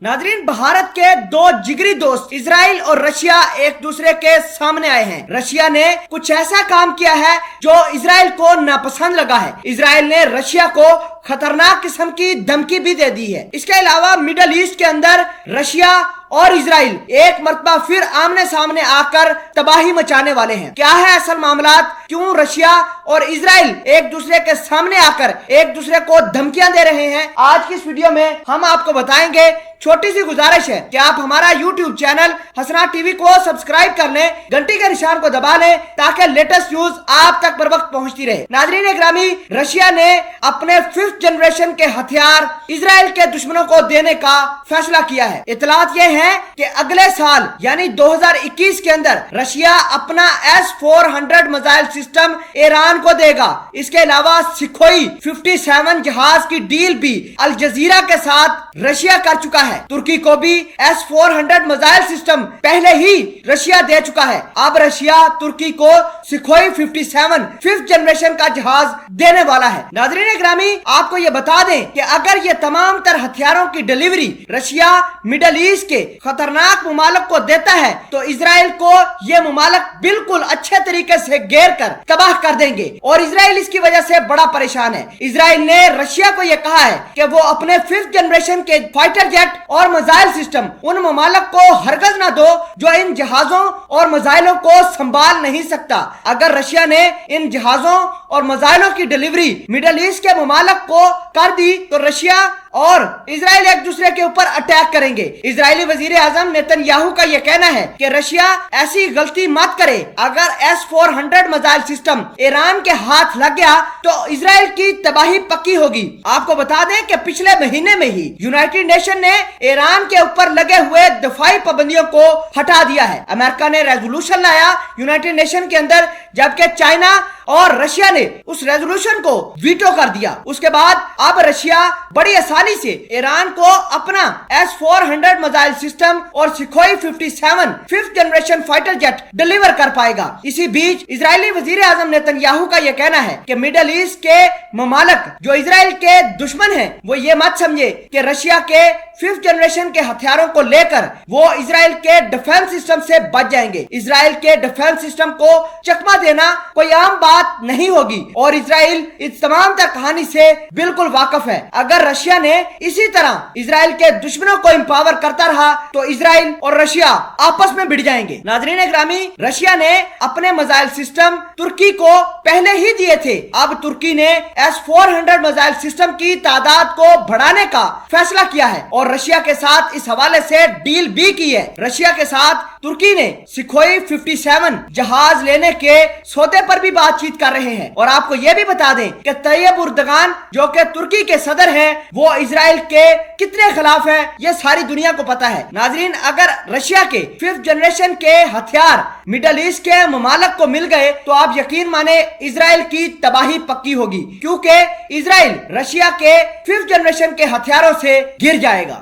नाजरीन, भारत के दो जिगरी दोस्त इजराइल और रशिया एक दूसरे के सामने आए हैं। रशिया ने कुछ ऐसा काम किया है जो इजराइल को नापसंद लगा है। इजराइल ने रशिया को खतरनाक किस्म की धमकी भी दे दी है। इसके अलावा मिडल ईस्ट के अंदर रशिया और इजराइल एक मर्तबा फिर आमने सामने आकर तबाही मचाने वाले हैं। क्या है असल मामलात, क्यों रशिया और इजराइल एक दूसरे के सामने आकर एक दूसरे को धमकियां दे रहे हैं, आज की इस वीडियो में हम आपको बताएंगे। छोटी सी गुजारिश है कि आप हमारा YouTube चैनल हसना टीवी को सब्सक्राइब कर लें, घंटी के निशान को दबा लें ताकि लेटेस्ट न्यूज आप तक बर वक्त पहुंचती रहे। नाजरीन ग्रामी, रशिया ने अपने 5th जनरेशन के हथियार इजराइल के दुश्मनों को देने का फैसला किया है। इतलात ये है कि अगले साल यानी 2021 के अंदर रशिया अपना S-400 मिसाइल सिस्टम ईरान को देगा। इसके अलावा सुखोई 57 जहाज की डील भी अल जजीरा के साथ रशिया कर चुका है। तुर्की को भी S-400 मिसाइल सिस्टम पहले ही रशिया दे चुका है। अब रशिया तुर्की को सुखोई 57 5th जनरेशन का जहाज देने वाला है। नाज़रीन ग्रामी, आपको ये बता दें कि अगर ये तमाम तर हथियारों की डिलीवरी रशिया मिडल ईस्ट के खतरनाक मुमालिक को देता है तो इजराइल को ये मुमालिक बिल्कुल अच्छे तरीके से घेर कर तबाह कर देंगे और इजराइल इसकी वजह से बड़ा परेशान है। इजराइल ने रशिया को यह कहा है कि वो अपने 5th जनरेशन के फाइटर जेट और मिसाइल सिस्टम उन मुमालिक को हरगज ना दो जो इन जहाजों और मिसाइलों को संभाल नहीं सकता। अगर रशिया ने इन जहाजों और मिसाइलों की डिलीवरी मिडल ईस्ट के मुमालिक को कर दी तो रशिया और इजराइल एक दूसरे के ऊपर अटैक करेंगे। इजरायली वजीर आजम नेतन्याहू का यह कहना है कि रशिया ऐसी गलती मत करे। अगर S-400 मिसाइल सिस्टम ईरान के हाथ लग गया तो इजराइल की तबाही पक्की होगी। आपको बता दें कि पिछले महीने में ही यूनाइटेड नेशन ने ईरान के ऊपर लगे हुए दफाई पाबंदियों को हटा दिया है। अमेरिका ने रेजोल्यूशन लाया यूनाइटेड नेशन के अंदर, जबकि चाइना और रशिया ने उस रेजोल्यूशन को वीटो कर दिया। उसके बाद अब रशिया बड़ी आसानी से ईरान को अपना S-400 मिसाइल सिस्टम और Sukhoi 57 5th generation fighter jet deliver कर पाएगा। इसी बीच इजरायली वजीर आजम नेतन्याहू का यह कहना है कि मिडल ईस्ट के ममालिक जो इजराइल के दुश्मन हैं वो ये मत समझे कि रशिया के 5th जनरेशन के हथियारों को लेकर वो इजराइल के डिफेंस सिस्टम से बच जाएंगे। इजराइल के डिफेंस सिस्टम को चकमा देना कोई आम बात नहीं होगी और इजराइल इस तमाम तर कहानी से बिल्कुल वाकिफ है। अगर रशिया ने इसी तरह इजराइल के दुश्मनों को एम्पावर करता रहा तो इजराइल और रशिया आपस में भिड़ जाएंगे। नाजरीन ग्रामी, रशिया ने अपने मिसाइल सिस्टम तुर्की को पहले ही दिए थे। अब तुर्की ने S-400 मिसाइल सिस्टम की तादाद को बढ़ाने का फैसला किया है और रशिया के साथ इस हवाले से डील भी की है। रशिया के साथ तुर्की ने सुखोई 57 जहाज लेने के सौदे पर भी बातचीत कर रहे हैं। और आपको यह भी बता दें कि तैयब उर्दगान जो कि तुर्की के सदर हैं वो इजराइल के कितने खिलाफ है ये सारी दुनिया को पता है। नाजरीन, अगर रशिया के 5th जनरेशन के हथियार मिडल ईस्ट के ममालिक को मिल गए तो आप यकीन माने इजराइल की तबाही पक्की होगी, क्योंकि इजराइल रशिया के 5th जनरेशन के हथियारों से गिर जाएगा।